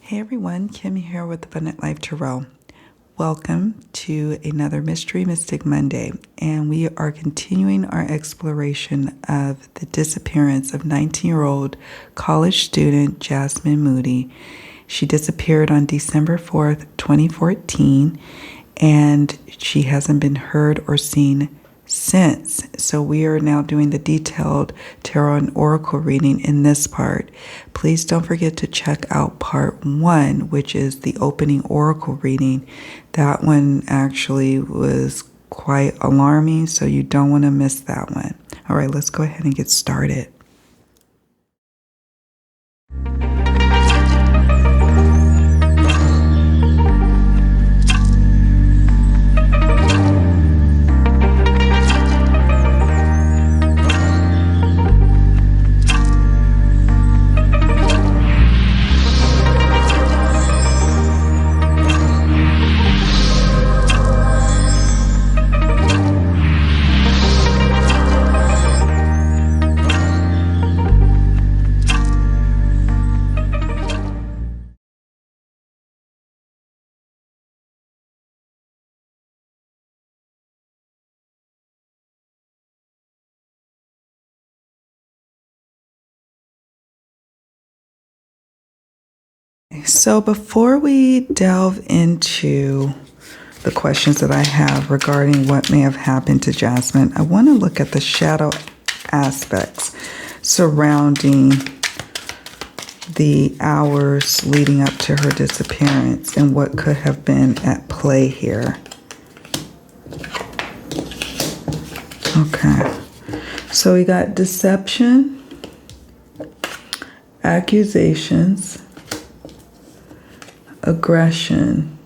Hey everyone, Kim here with Abundant Life Tarot. Welcome to another Mystery Mystic Monday, and we are continuing our exploration of the disappearance of 19-year-old college student Jasmine Moody. She disappeared on December 4th, 2014, and she hasn't been heard or seen since. So we are now doing the detailed tarot and oracle reading in this part. Please don't forget to check out part 1, which is the opening oracle reading. That one actually was quite alarming, so you don't want to miss that one. All right, let's go ahead and get started. So before we delve into the questions that I have regarding what may have happened to Jasmine, I want to look at the shadow aspects surrounding the hours leading up to her disappearance and what could have been at play here. Okay, so we got deception, accusations, aggression,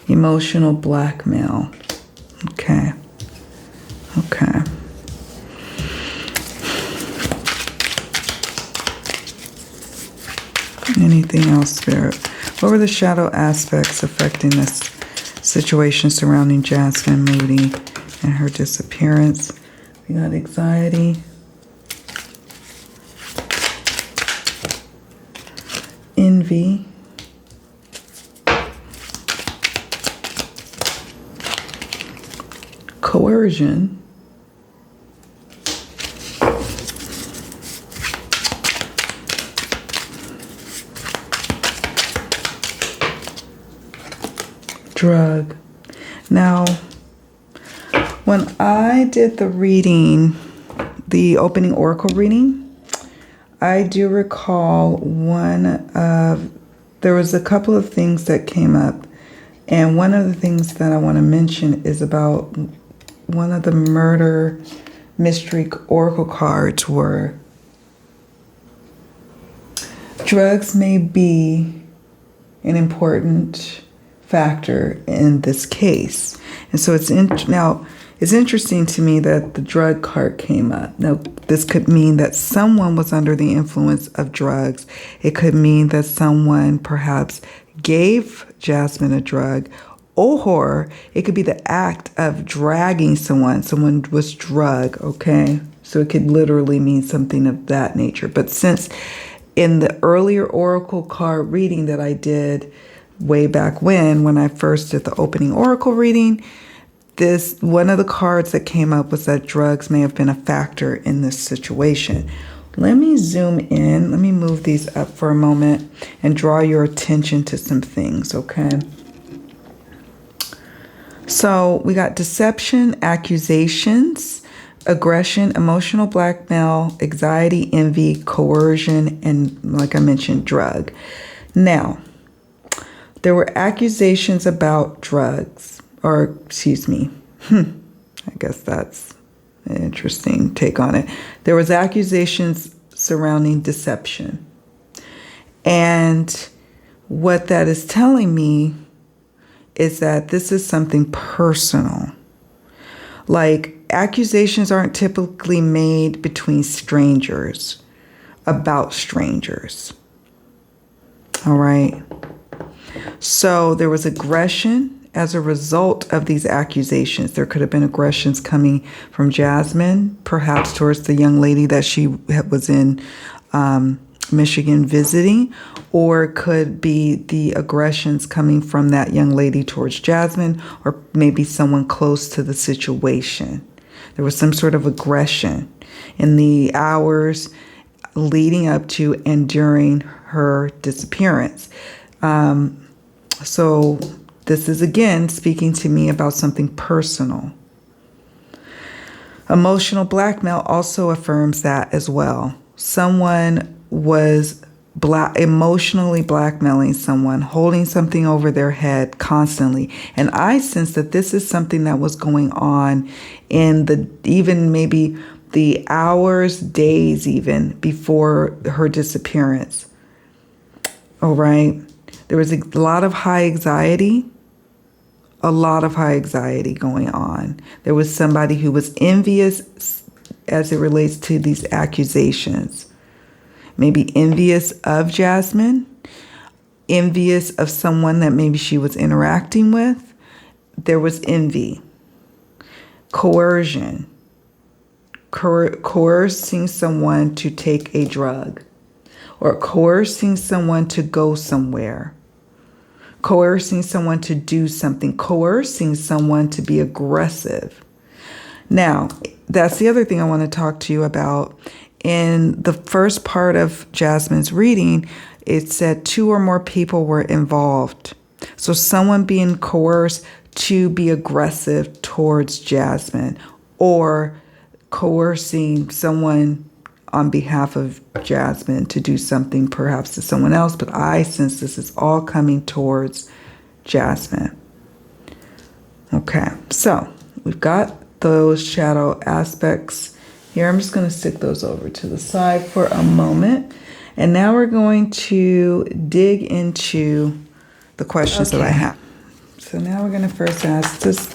emotional blackmail. Okay. Anything else, Spirit? What were the shadow aspects affecting this situation surrounding Jasmine Moody and her disappearance? We got anxiety, envy, coercion, drug. Now, when I did the reading, the opening oracle reading, I do recall there was a couple of things that came up, and one of the things that I want to mention is about one of the murder mystery oracle cards were drugs may be an important factor in this case. And so it's interesting to me that the drug card came up. Now, this could mean that someone was under the influence of drugs. It could mean that someone perhaps gave Jasmine a drug, or it could be the act of dragging someone. Someone was drugged, okay? So it could literally mean something of that nature. But since in the earlier oracle card reading that I did way back when I first did the opening oracle reading, one of the cards that came up was that drugs may have been a factor in this situation. Let me zoom in. Let me move these up for a moment and draw your attention to some things, okay? So we got deception, accusations, aggression, emotional blackmail, anxiety, envy, coercion, and like I mentioned, drug. Now, there were accusations about drugs, or excuse me, I guess that's an interesting take on it. There was accusations surrounding deception. And what that is telling me is that this is something personal. Like, accusations aren't typically made between strangers, about strangers. All right. So there was aggression as a result of these accusations. There could have been aggressions coming from Jasmine, perhaps towards the young lady that she was in Michigan visiting, or it could be the aggressions coming from that young lady towards Jasmine, or maybe someone close to the situation. There was some sort of aggression in the hours leading up to and during her disappearance. So this is again speaking to me about something personal. Emotional blackmail also affirms that as well. Someone was emotionally blackmailing someone, holding something over their head constantly. And I sense that this is something that was going on in even maybe the hours, days even before her disappearance. All right. There was a lot of high anxiety. A lot of high anxiety going on. There was somebody who was envious as it relates to these accusations. Maybe envious of Jasmine, envious of someone that maybe she was interacting with. There was envy, coercion, coercing someone to take a drug, or coercing someone to go somewhere, coercing someone to do something, coercing someone to be aggressive. Now, that's the other thing I want to talk to you about. In the first part of Jasmine's reading, it said 2 or more people were involved. So someone being coerced to be aggressive towards Jasmine, or coercing someone on behalf of Jasmine to do something perhaps to someone else. But I sense this is all coming towards Jasmine. Okay, so we've got those shadow aspects here. I'm just going to stick those over to the side for a moment. And now we're going to dig into the questions that I have. So now we're going to first ask, does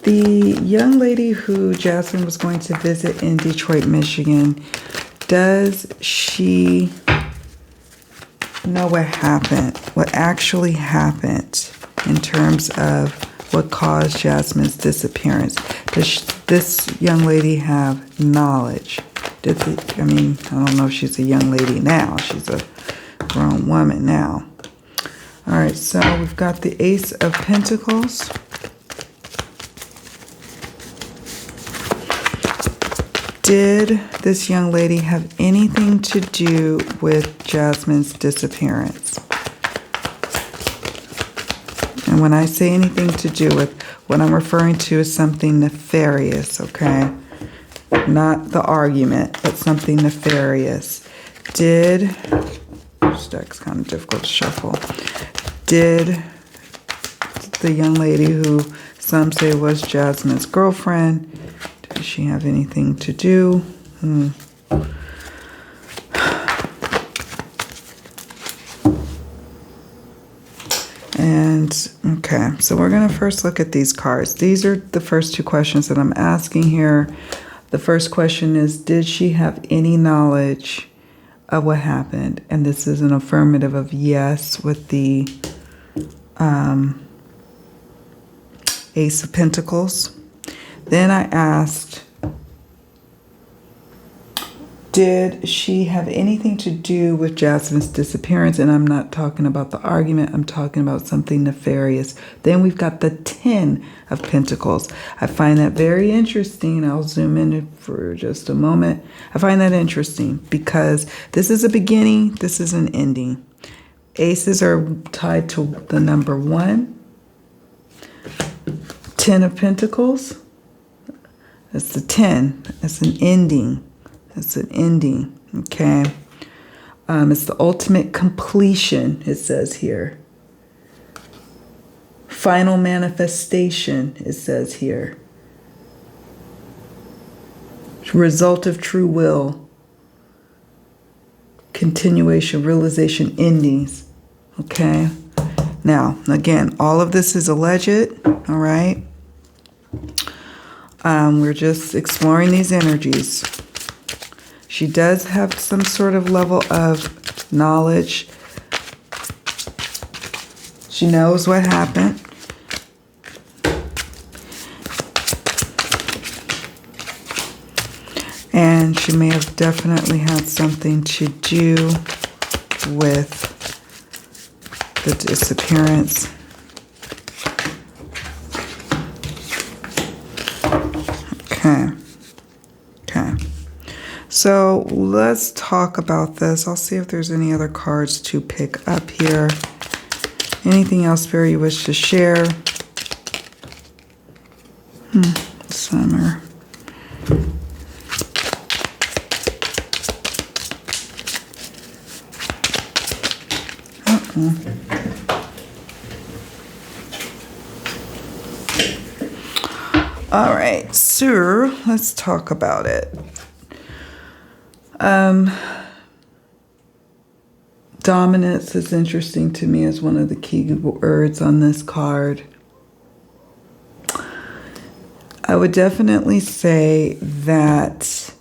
the young lady who Jasmine was going to visit in Detroit, Michigan, does she know what happened, what actually happened in terms of what caused Jasmine's disappearance? Does this young lady have knowledge? I don't know if she's a young lady now. She's a grown woman now. All right, so we've got the Ace of Pentacles. Did this young lady have anything to do with Jasmine's disappearance? And when I say anything to do with, what I'm referring to is something nefarious, okay? Not the argument, but something nefarious. This deck's kind of difficult to shuffle. Did the young lady who some say was Jasmine's girlfriend, did she have anything to do? And, okay, so we're going to first look at these cards. These are the first 2 questions that I'm asking here. The first question is, did she have any knowledge of what happened? And this is an affirmative of yes with the Ace of Pentacles. Then I asked, did she have anything to do with Jasmine's disappearance? And I'm not talking about the argument. I'm talking about something nefarious. Then we've got the 10 of Pentacles. I find that very interesting. I'll zoom in for just a moment. I find that interesting because this is a beginning. This is an ending. Aces are tied to the number 1. 10 of Pentacles. That's the 10. That's an ending. It's an ending, okay? It's the ultimate completion, it says here. Final manifestation, it says here. Result of true will. Continuation, realization, endings, okay? Now, again, all of this is alleged, all right? We're just exploring these energies. She does have some sort of level of knowledge. She knows what happened. And she may have definitely had something to do with the disappearance. Okay. So let's talk about this. I'll see if there's any other cards to pick up here. Anything else, Spirit, you wish to share? Summer. All right, so let's talk about it. Dominance is interesting to me as one of the key words on this card. I would definitely say that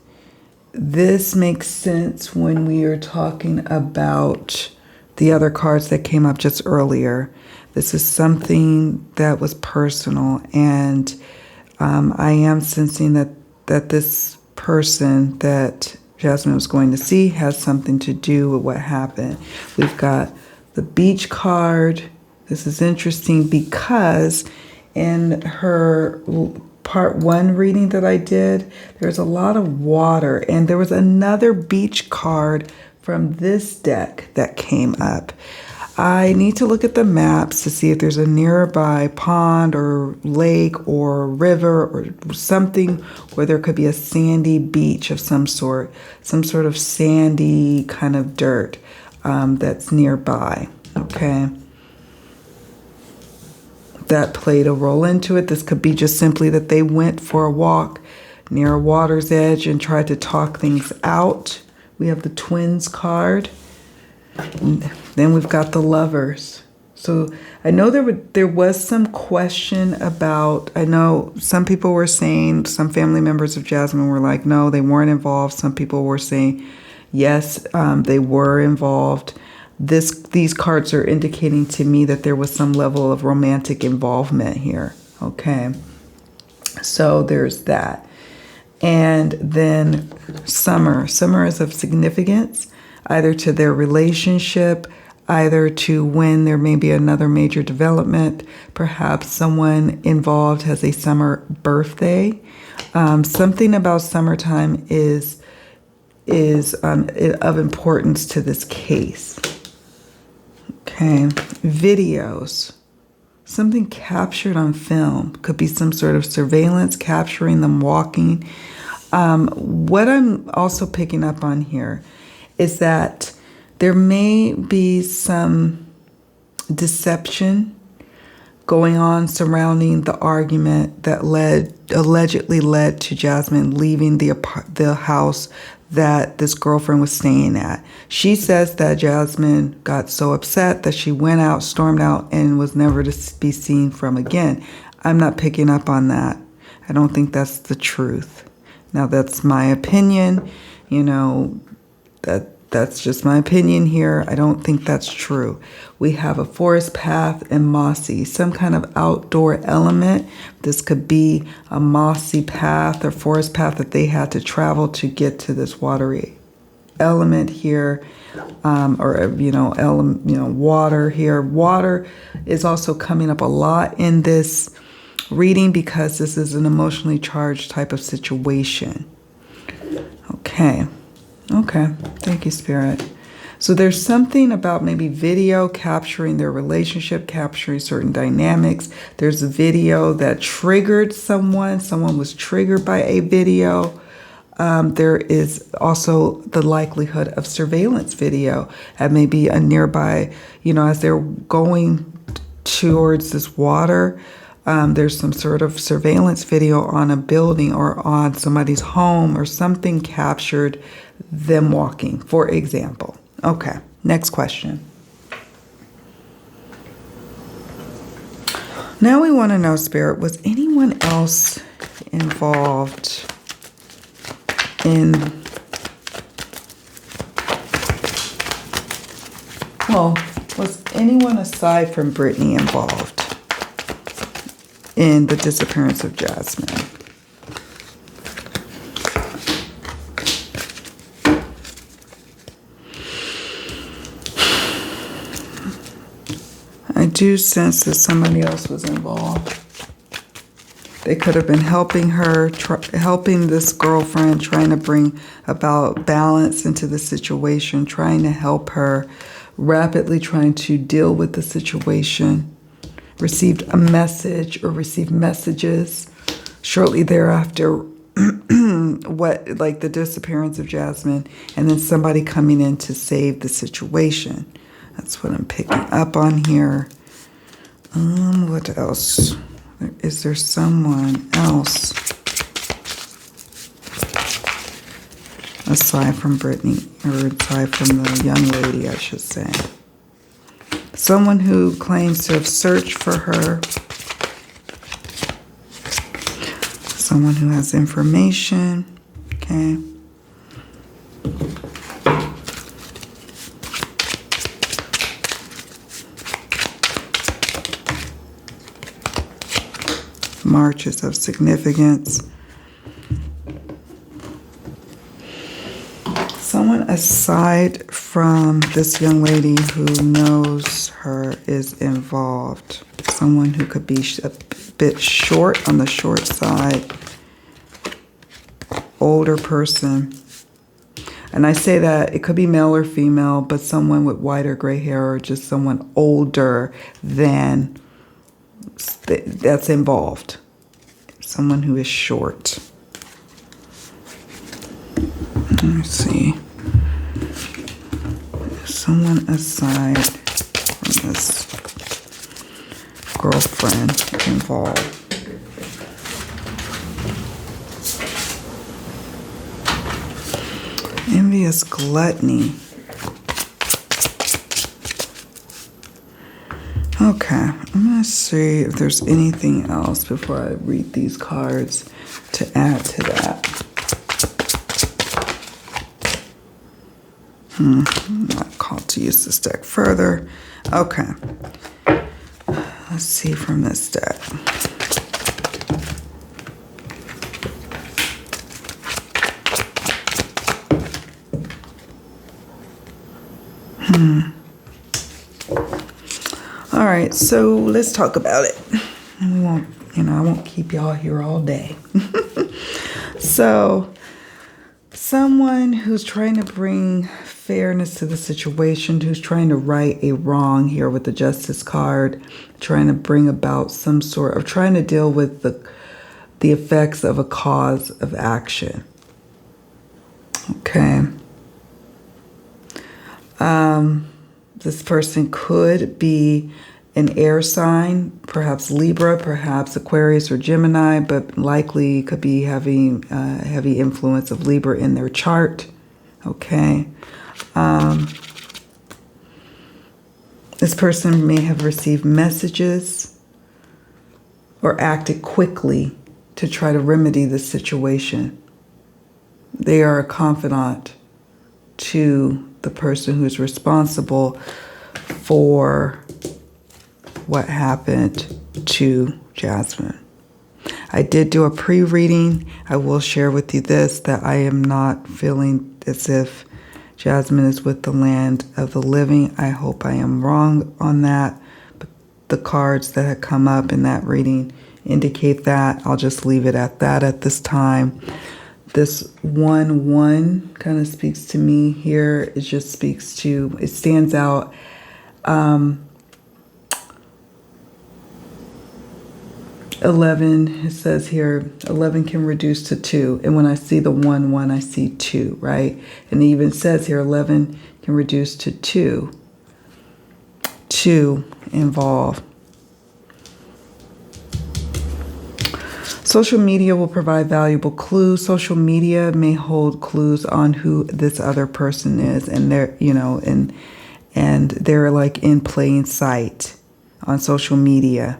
this makes sense when we are talking about the other cards that came up just earlier. This is something that was personal, and I am sensing that this person that Jasmine was going to see has something to do with what happened. We've got the Beach card. This is interesting because in her part 1 reading that I did, there's a lot of water, and there was another beach card from this deck that came up. I need to look at the maps to see if there's a nearby pond or lake or river or something where there could be a sandy beach of some sort of sandy kind of dirt that's nearby. Okay. That played a role into it. This could be just simply that they went for a walk near a water's edge and tried to talk things out. We have the Twins card. Then we've got the Lovers. So I know there was some question about, I know some people were saying, some family members of Jasmine were like, no, they weren't involved. Some people were saying, yes, they were involved. These cards are indicating to me that there was some level of romantic involvement here. Okay. So there's that. And then Summer. Summer is of significance, either to their relationship, either to when there may be another major development. Perhaps someone involved has a summer birthday. Something about summertime is of importance to this case. Okay, videos. Something captured on film. Could be some sort of surveillance capturing them walking. What I'm also picking up on here is that there may be some deception going on surrounding the argument that allegedly led to Jasmine leaving the house that this girlfriend was staying at. She says that Jasmine got so upset that she went out, stormed out, and was never to be seen from again. I'm not picking up on that. I don't think that's the truth. Now, that's my opinion. You know, that's just my opinion here. I don't think that's true. We have a forest path and mossy, some kind of outdoor element. This could be a mossy path or forest path that they had to travel to get to this watery element here, water here. Water is also coming up a lot in this reading because this is an emotionally charged type of situation. Okay. Thank you, Spirit. So there's something about maybe video capturing their relationship, capturing certain dynamics. There's a video that triggered someone. Someone was triggered by a video. There is also the likelihood of surveillance video at maybe a nearby, as they're going towards this water. There's some sort of surveillance video on a building or on somebody's home or something captured them walking, for example. Okay, next question. Now we want to know, Spirit, was anyone else involved in, was anyone aside from Brittany involved in the disappearance of Jasmine? do sense that somebody else was involved. They could have been helping her, helping this girlfriend, trying to bring about balance into the situation, trying to help her, rapidly trying to deal with the situation. Received a message or received messages shortly thereafter, like the disappearance of Jasmine, and then somebody coming in to save the situation. That's what I'm picking up on here. What else? Is there someone else aside from Brittany, or aside from the young lady, I should say? Someone who claims to have searched for her. Someone who has information. Okay. Marches of significance. Someone aside from this young lady who knows her is involved. Someone who could be a bit short, on the short side. Older person. And I say that it could be male or female, but someone with white or gray hair, or just someone older than that's involved. Someone who is short. Let me see. Someone aside from this girlfriend involved. Envious gluttony. Okay, I'm going to see if there's anything else before I read these cards to add to that. I'm not called to use this deck further. Okay, let's see from this deck. All right, so let's talk about it. We won't, I won't keep y'all here all day. So, someone who's trying to bring fairness to the situation, who's trying to right a wrong here with the Justice card, trying to bring about some sort of, trying to deal with the effects of a cause of action. Okay. This person could be an air sign, perhaps Libra, perhaps Aquarius or Gemini, but likely could be having heavy influence of Libra in their chart. Okay. This person may have received messages or acted quickly to try to remedy the situation. They are a confidant to the person who's responsible for what happened to Jasmine. I did do a pre-reading. I will share with you this, that I am not feeling as if Jasmine is with the land of the living. I hope I am wrong on that. But the cards that had come up in that reading indicate that. I'll just leave it at that at this time. This 1-1 kind of speaks to me here. It just speaks to, it stands out. 11, it says here, 11 can reduce to 2. And when I see the 1-1, I see 2, right? And it even says here, 11 can reduce to 2. 2 involved. Social media will provide valuable clues. Social media may hold clues on who this other person is, and they're, and they're like in plain sight on social media.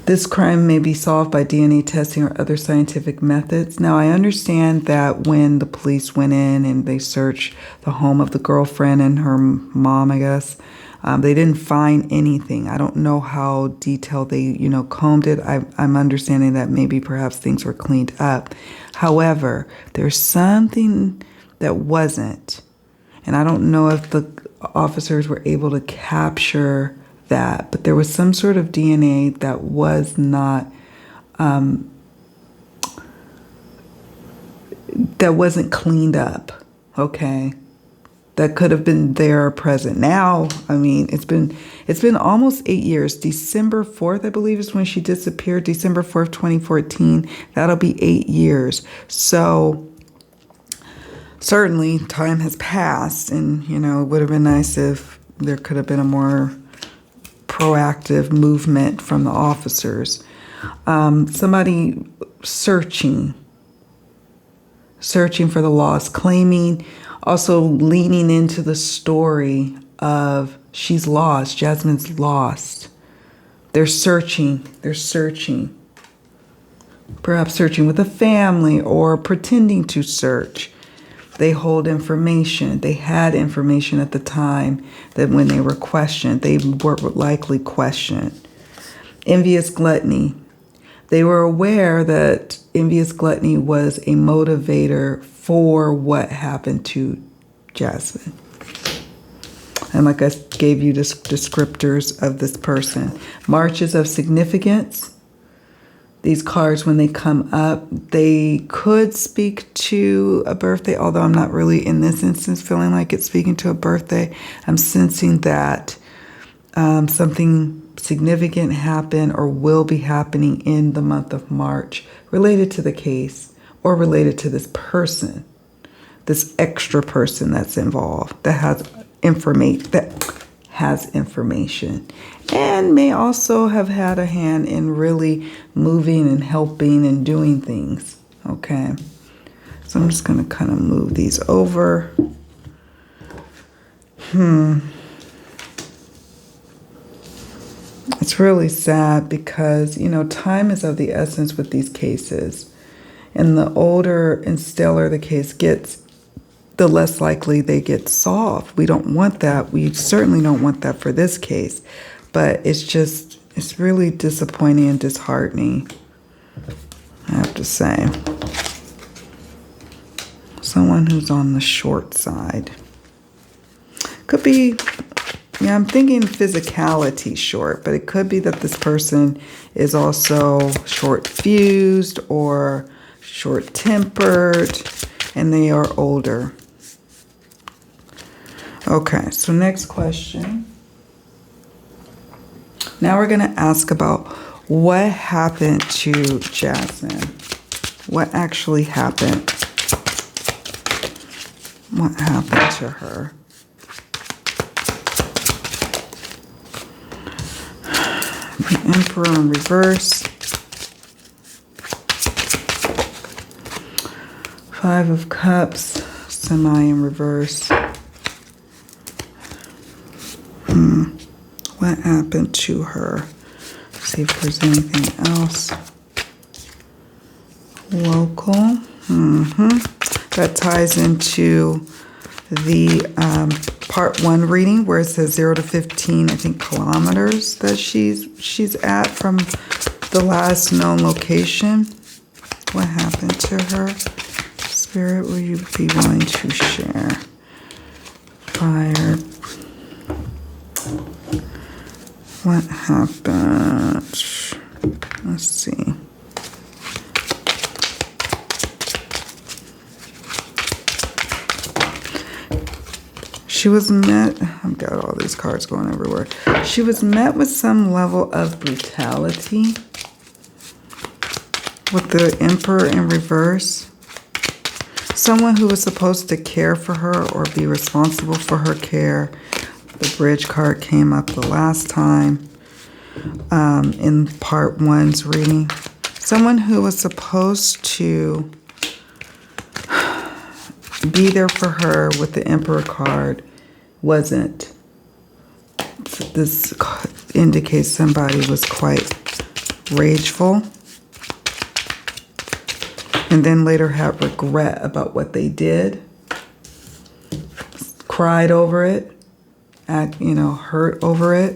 This crime may be solved by DNA testing or other scientific methods. Now, I understand that when the police went in and they searched the home of the girlfriend and her mom, I guess, they didn't find anything. I don't know how detailed they, combed it. I'm understanding that maybe perhaps things were cleaned up. However, there's something that wasn't. And I don't know if the officers were able to capture that, but there was some sort of DNA that was not, that wasn't cleaned up, okay? That could have been there or present. Now, I mean, it's been almost 8 years. December 4th, I believe, is when she disappeared. December 4th, 2014. That'll be 8 years. So certainly time has passed, and, you know, it would have been nice if there could have been a more proactive movement from the officers. Somebody searching for the lost, claiming, also leaning into the story of she's lost, Jasmine's lost. They're searching. Perhaps searching with a family or pretending to search. They hold information. They had information at the time that when they were questioned, they were likely questioned. Envious gluttony. They were aware that envious gluttony was a motivator for what happened to Jasmine. And like I gave you descriptors of this person. Marches of significance. These cards, when they come up, they could speak to a birthday, although I'm not really in this instance feeling like it's speaking to a birthday. I'm sensing that something significant happened or will be happening in the month of March related to the case or related to this person, this extra person that's involved, that has information, and may also have had a hand in really moving and helping and doing things. Okay, so I'm just going to kind of move these over. It's really sad because, you know, time is of the essence with these cases. And the older and staler the case gets, the less likely they get solved. We don't want that. We certainly don't want that for this case. But it's really disappointing and disheartening, I have to say. Someone who's on the short side. Could be, yeah, I'm thinking physicality short, but it could be that this person is also short-fused or short-tempered, and they are older. Okay, so next question. Now we're going to ask about what happened to Jasmine. What actually happened? What happened to her? The Emperor in reverse. 5 of Cups, Semi in reverse. What happened to her? See if there's anything else. Local. That ties into the part 1 reading where it says 0 to 15, I think, kilometers that she's at from the last known location. What happened to her? Spirit, will you be willing to share? Fire. What happened? Let's see. She was met, I've got all these cards going everywhere. She was met with some level of brutality with the Emperor in reverse. Someone who was supposed to care for her or be responsible for her care. The Bridge card came up the last time in part 1's reading. Someone who was supposed to be there for her with the Emperor card wasn't. This indicates somebody was quite rageful and then later had regret about what they did, cried over it, hurt over it.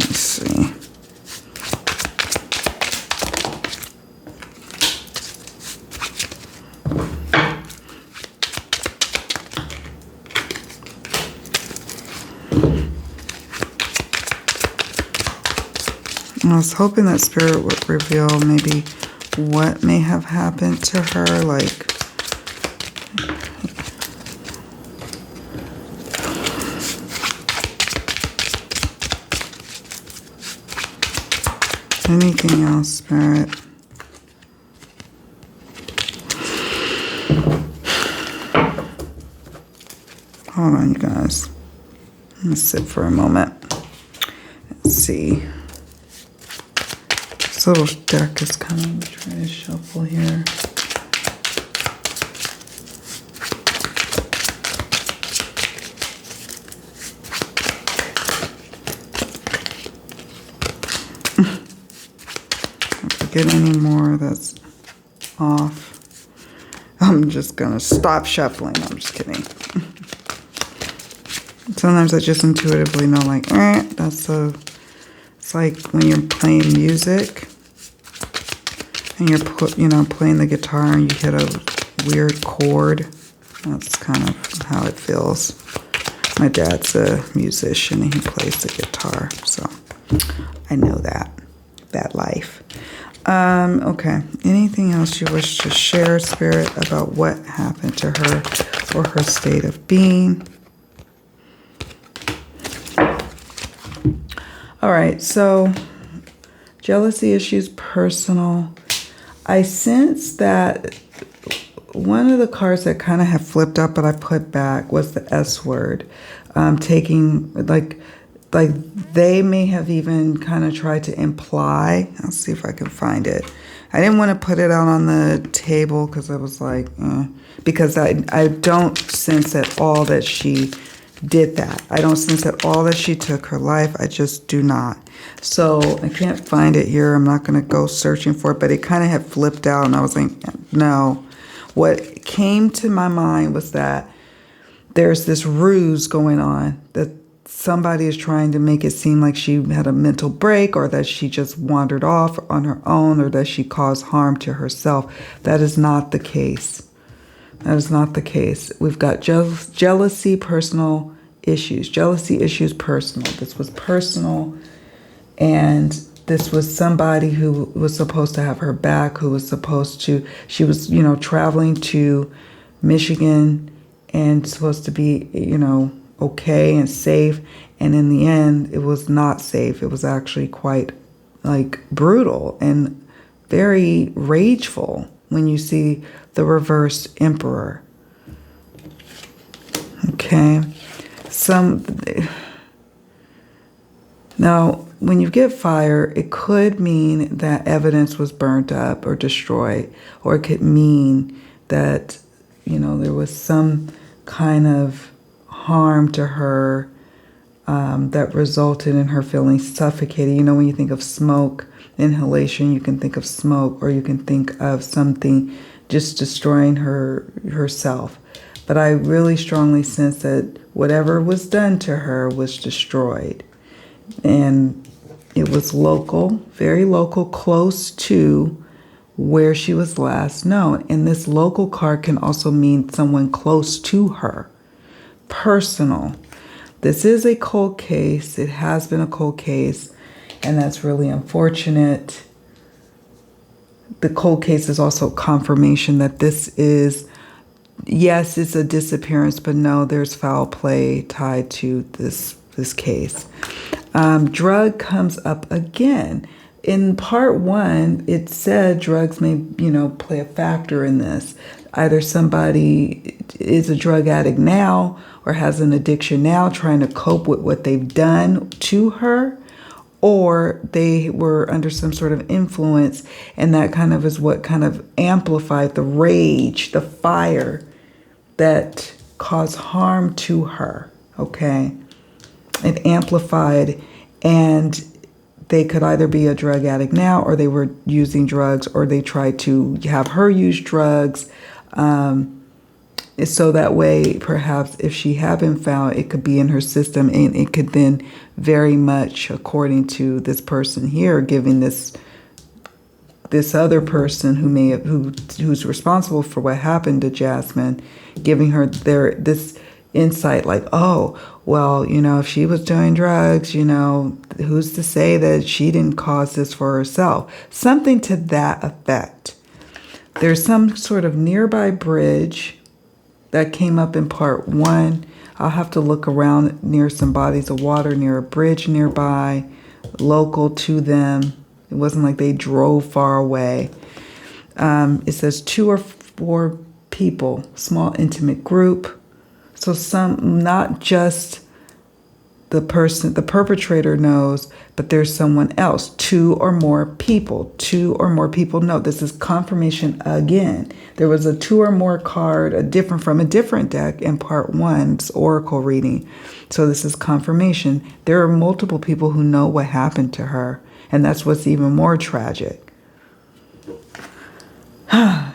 Let's see. I was hoping that Spirit would reveal maybe what may have happened to her, like anything else, Spirit. Hold on, you guys. Let's sit for a moment. Let's see. This little deck is kind of trying to shuffle here. Don't forget any more that's off. I'm just gonna stop shuffling. I'm just kidding. Sometimes I just intuitively know, like, that's a. It's like when you're playing music and you're, playing the guitar and you hit a weird chord. That's kind of how it feels. My dad's a musician and he plays the guitar, so I know that life. Okay. Anything else you wish to share, Spirit, about what happened to her or her state of being? All right, so jealousy issues, personal. I sense that one of the cards that kind of have flipped up, but I put back, was the S word. Taking, like they may have even kind of tried to imply. I'll see if I can find it. I didn't want to put it out on the table because I was like, because I don't sense at all that she did that. I don't sense at all that she took her life. I just do not. So I can't find it here. I'm not going to go searching for it, but it kind of had flipped out and I was like, no. What came to my mind was that there's this ruse going on, that somebody is trying to make it seem like she had a mental break or that she just wandered off on her own or that she caused harm to herself. That is not the case. That is not the case. We've got jealousy, personal issues. Jealousy issues, personal. This was personal, and this was somebody who was supposed to have her back, who was supposed to, she was, traveling to Michigan and supposed to be, okay and safe. And in the end, it was not safe. It was actually quite, brutal and very rageful when you see the reversed Emperor. Okay. Now, when you get fire, it could mean that evidence was burnt up or destroyed, or it could mean that, there was some kind of harm to her that resulted in her feeling suffocated. When you think of smoke, inhalation, you can think of smoke, or you can think of something just destroying herself. But I really strongly sense that whatever was done to her was destroyed. And it was local, very local, close to where she was last known. And this local card can also mean someone close to her. Personal. This is a cold case. It has been a cold case. And that's really unfortunate. The cold case is also confirmation that this is, yes, it's a disappearance, but no, there's foul play tied to this case. Drug comes up again. In part one, it said drugs may, play a factor in this. Either somebody is a drug addict now or has an addiction now, trying to cope with what they've done to her, or they were under some sort of influence, and that kind of is what kind of amplified the rage, the fire that caused harm to her, okay? It amplified, and they could either be a drug addict now, or they were using drugs, or they tried to have her use drugs. So that way, perhaps if she had been found, it could be in her system, and it could then very much, according to this person here, giving this other person who's responsible for what happened to Jasmine, giving her this insight like, oh, well, you know, if she was doing drugs, you know, who's to say that she didn't cause this for herself? Something to that effect. There's some sort of nearby bridge that came up in part 1. I'll have to look around near some bodies of water, near a bridge nearby, local to them. It wasn't like they drove far away. It says 2 or 4 people, small intimate group. So some, not just the person, the perpetrator knows, but there's someone else. 2 or more people. 2 or more people know. This is confirmation again. There was a 2 or more card, from a different deck in part 1's oracle reading. So this is confirmation. There are multiple people who know what happened to her. And that's what's even more tragic.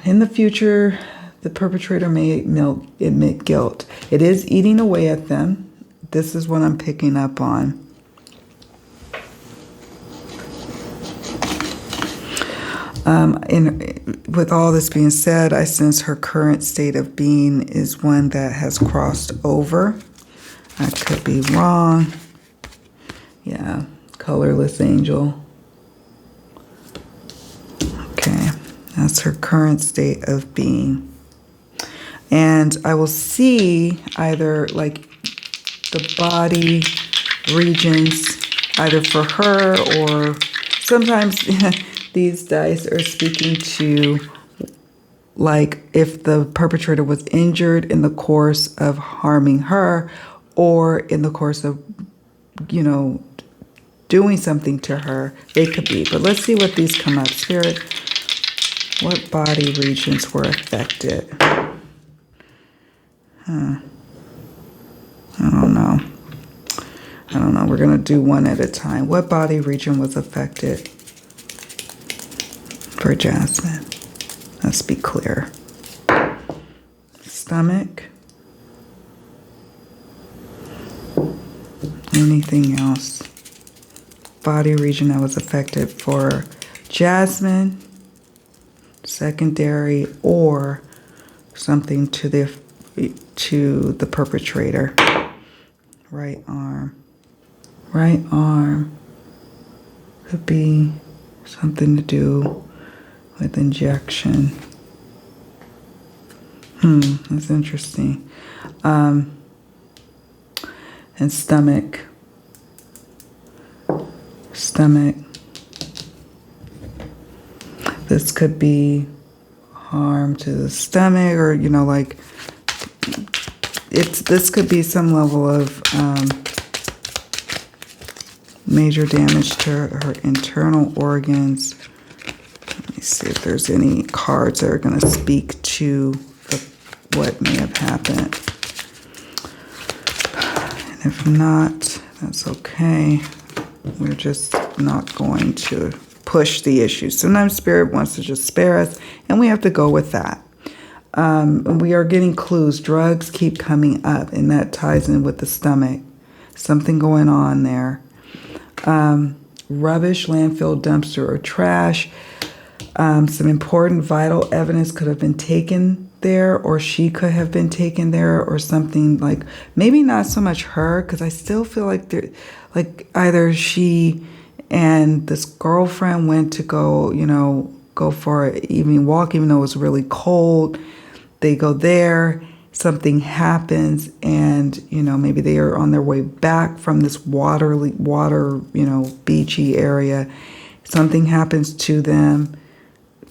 In the future, the perpetrator may admit guilt. It is eating away at them. This is what I'm picking up on. With all this being said, I sense her current state of being is one that has crossed over. I could be wrong. Yeah, colorless angel. Okay, that's her current state of being. And I will see either like the body regions, either for her or sometimes these dice are speaking to like if the perpetrator was injured in the course of harming her or in the course of, you know, doing something to her. They could be. But let's see what these come up. Spirit, what body regions were affected? I don't know. We're going to do one at a time. What body region was affected for Jasmine? Let's be clear. Stomach. Anything else? Body region that was affected for Jasmine. Secondary or something to the perpetrator. Right arm. Right arm. Could be something to do with injection. That's interesting. And stomach. Stomach. This could be harm to the stomach, or, you know, like this could be some level of major damage to her internal organs. Let me see if there's any cards that are going to speak to what may have happened. And if not, that's okay. We're just not going to push the issue. Sometimes Spirit wants to just spare us, and we have to go with that. We are getting clues. Drugs keep coming up, and that ties in with the stomach. Something going on there. Rubbish, landfill, dumpster, or trash. Some important vital evidence could have been taken there, or she could have been taken there, or something like, maybe not so much her, because I still feel like either she and this girlfriend went to go for an evening walk, even though it was really cold. They go there, something happens, and, you know, maybe they are on their way back from this water, you know, beachy area. Something happens to them,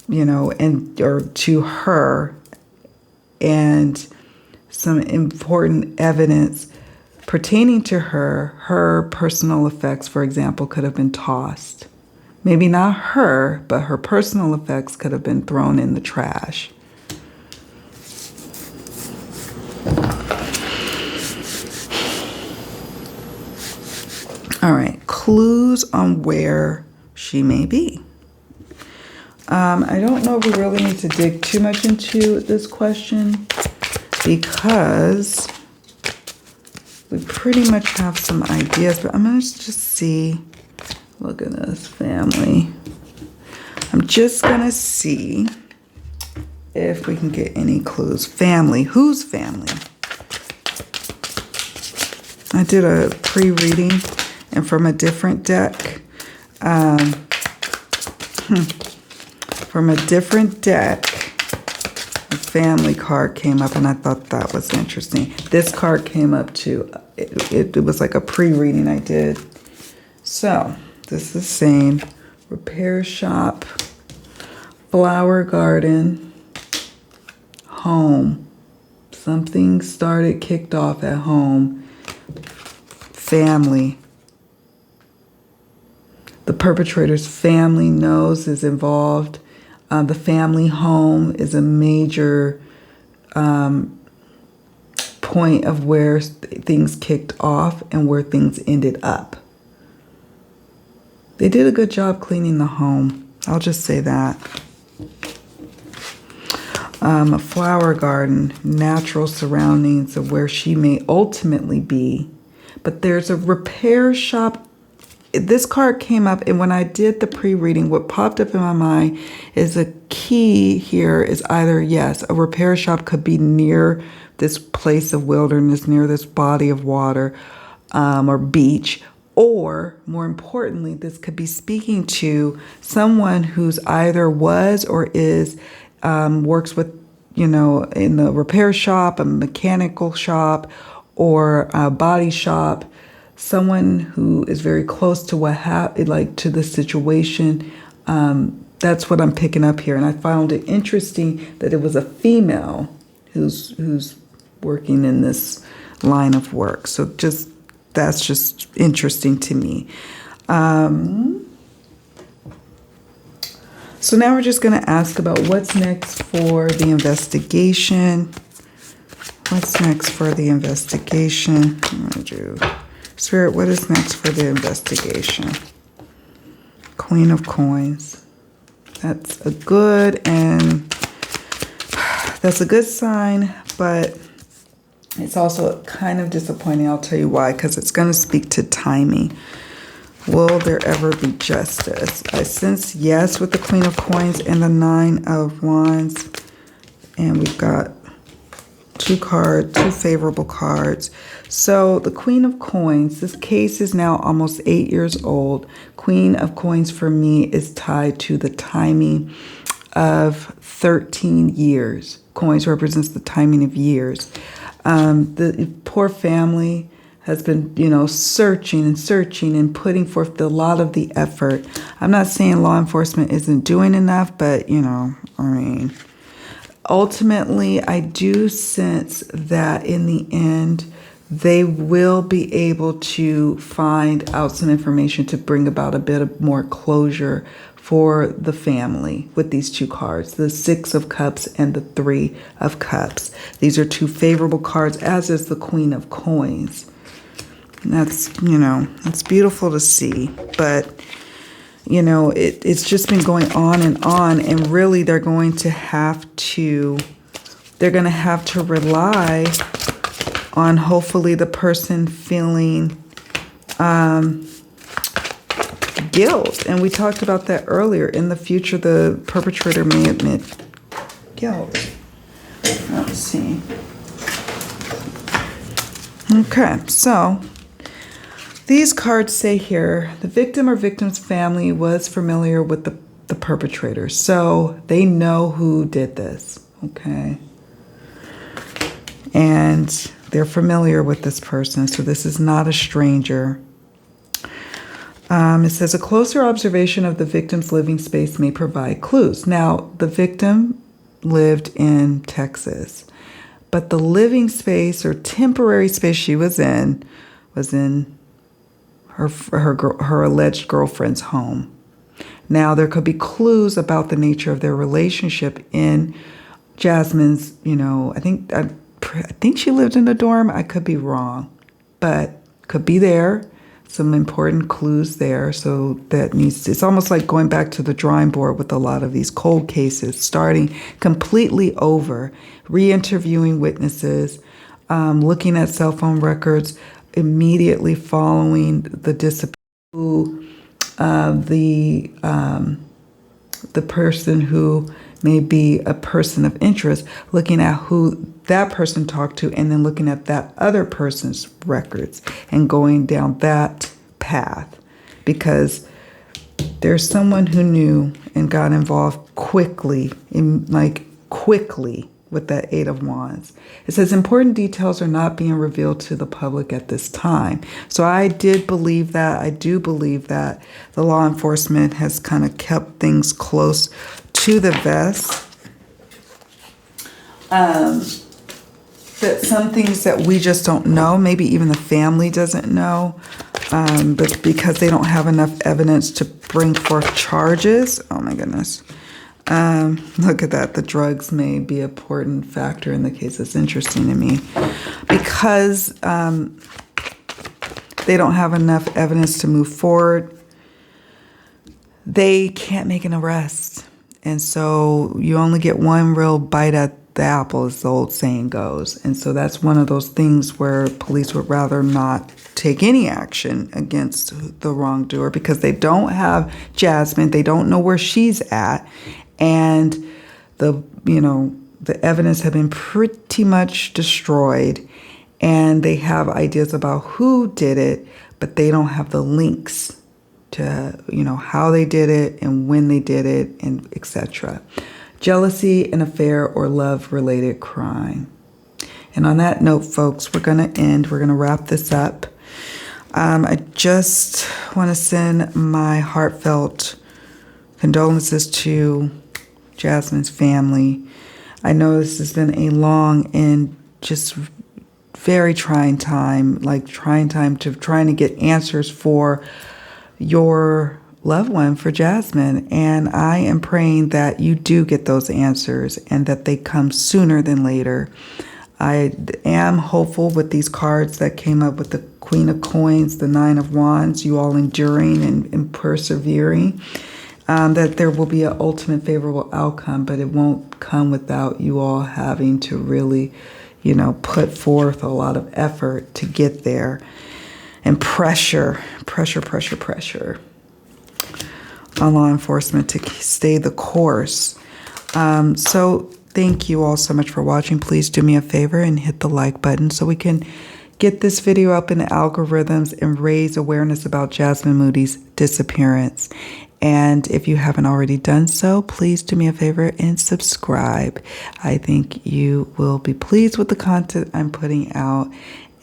you know, or to her, and some important evidence pertaining to her personal effects, for example, could have been tossed. Maybe not her, but her personal effects could have been thrown in the trash. All right, clues on where she may be. I don't know if we really need to dig too much into this question, because we pretty much have some ideas, but I'm going to just see. Look at this family. I'm just going to see if we can get any clues. Family. Whose family? I did a pre-reading, and from a different deck, from a different deck, a family card came up, and I thought that was interesting. This card came up too. It was like a pre-reading I did. So this is saying repair shop, flower garden, home. Something started, kicked off at home. Family. The perpetrator's family knows is involved. The family home is a major point of where things kicked off and where things ended up. They did a good job cleaning the home. I'll just say that. A flower garden, natural surroundings of where she may ultimately be. But there's a repair shop. This card came up, and when I did the pre-reading, what popped up in my mind is a key here is either, yes, a repair shop could be near this place of wilderness, near this body of water or beach, or more importantly, this could be speaking to someone who's either was or is, works with, in the repair shop, a mechanical shop, or a body shop, someone who is very close to what happened, like to the situation. That's what I'm picking up here. And I found it interesting that it was a female who's working in this line of work. So that's just interesting to me. So now we're just going to ask about what's next for the investigation. What's next for the investigation? I'm going to do Spirit, what is next for the investigation? Queen of Coins. That's a good sign, but it's also kind of disappointing. I'll tell you why, because it's going to speak to timing. Will there ever be justice? I sense yes with the Queen of Coins and the Nine of Wands. And we've got two favorable cards. So the Queen of Coins, this case is now almost 8 years old. Queen of Coins for me is tied to the timing of 13 years. Coins represents the timing of years. The poor family has been, searching and putting forth a lot of the effort. I'm not saying law enforcement isn't doing enough, but, ultimately, I do sense that in the end, they will be able to find out some information to bring about a bit of more closure for the family with these two cards, the Six of Cups and the Three of Cups. These are two favorable cards, as is the Queen of Coins. And that's, it's beautiful to see, but it's just been going on, and really they're going to have to rely on hopefully the person feeling guilt. And we talked about that earlier. In the future, the perpetrator may admit guilt. Let's see. Okay, so these cards say here, the victim or victim's family was familiar with the perpetrator. So they know who did this, okay? And they're familiar with this person, so this is not a stranger. It says a closer observation of the victim's living space may provide clues. Now, the victim lived in Texas, but the living space or temporary space she was in her alleged girlfriend's home. Now, there could be clues about the nature of their relationship in Jasmine's, I think she lived in a dorm. I could be wrong, but could be there. Some important clues there. So it's almost like going back to the drawing board with a lot of these cold cases, starting completely over, re-interviewing witnesses, looking at cell phone records, immediately following the disappearance, the person who may be a person of interest, looking at who that person talked to and then looking at that other person's records and going down that path, because there's someone who knew and got involved quickly, quickly with that Eight of Wands. It says important details are not being revealed to the public at this time. So I did believe that. I do believe that the law enforcement has kind of kept things close to the vest. That some things that we just don't know, maybe even the family doesn't know, but because they don't have enough evidence to bring forth charges. Oh my goodness. Look at that. The drugs may be an important factor in the case. It's interesting to me because they don't have enough evidence to move forward. They can't make an arrest. And so you only get one real bite at the apple, as the old saying goes. And so that's one of those things where police would rather not take any action against the wrongdoer because they don't have Jasmine. They don't know where she's at. And the evidence have been pretty much destroyed, and they have ideas about who did it, but they don't have the links to, how they did it and when they did it, and etc. Jealousy, an affair, or love-related crime. And on that note, folks, we're going to wrap this up. I just want to send my heartfelt condolences to Jasmine's family. I know this has been a long and just very trying time, trying to get answers for your loved one, for Jasmine. And I am praying that you do get those answers and that they come sooner than later. I am hopeful with these cards that came up with the Queen of Coins, the Nine of Wands, you all enduring and persevering, that there will be an ultimate favorable outcome, but it won't come without you all having to really, put forth a lot of effort to get there, and pressure on law enforcement to stay the course. So thank you all so much for watching. Please do me a favor and hit the like button so we can get this video up in the algorithms and raise awareness about Jasmine Moody's disappearance. And if you haven't already done so, please do me a favor and subscribe. I think you will be pleased with the content I'm putting out.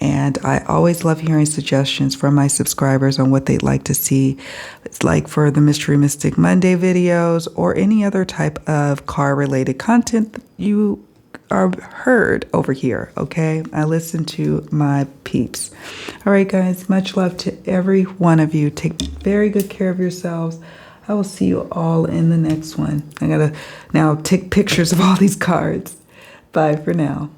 And I always love hearing suggestions from my subscribers on what they'd like to see. It's like for the Mystery Mystic Monday videos or any other type of car-related content that you are heard over here, okay? I listen to my peeps. All right, guys, much love to every one of you. Take very good care of yourselves. I will see you all in the next one. I gotta now take pictures of all these cards. Bye for now.